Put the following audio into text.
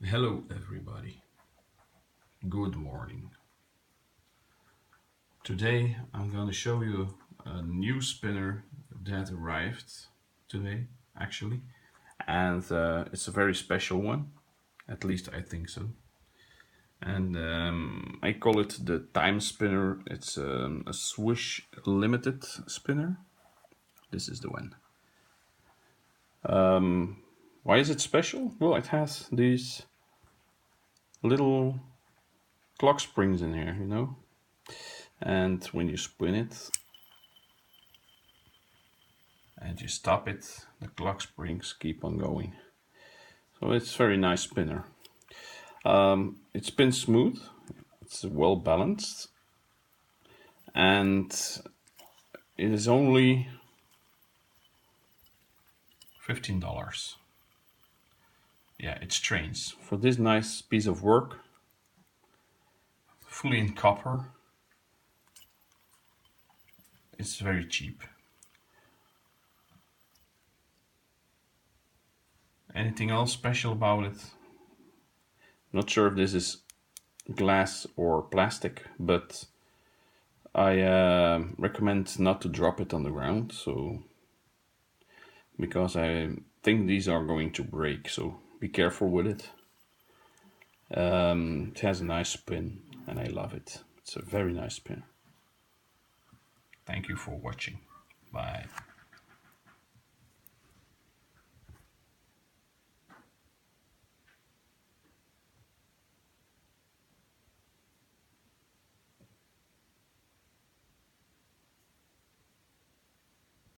Hello everybody, good morning. Today I'm going to show you a new spinner that arrived today actually, and it's a very special one, at least I think so. And I call it the time spinner. It's a Swish limited spinner. This is the one. Why is it special? Well, it has these little clock springs in here, and when you spin it and you stop it, the clock springs keep on going. So it's a very nice spinner. It spins smooth, it's well balanced, and it is only $15. Yeah, it's strange. For this nice piece of work, fully in copper, it's very cheap. Anything else special about it? Not sure if this is glass or plastic, but I recommend not to drop it on the ground, because I think these are going to break, so be careful with it. It has a nice spin and I love it. It's a very nice spin. Thank you for watching. Bye.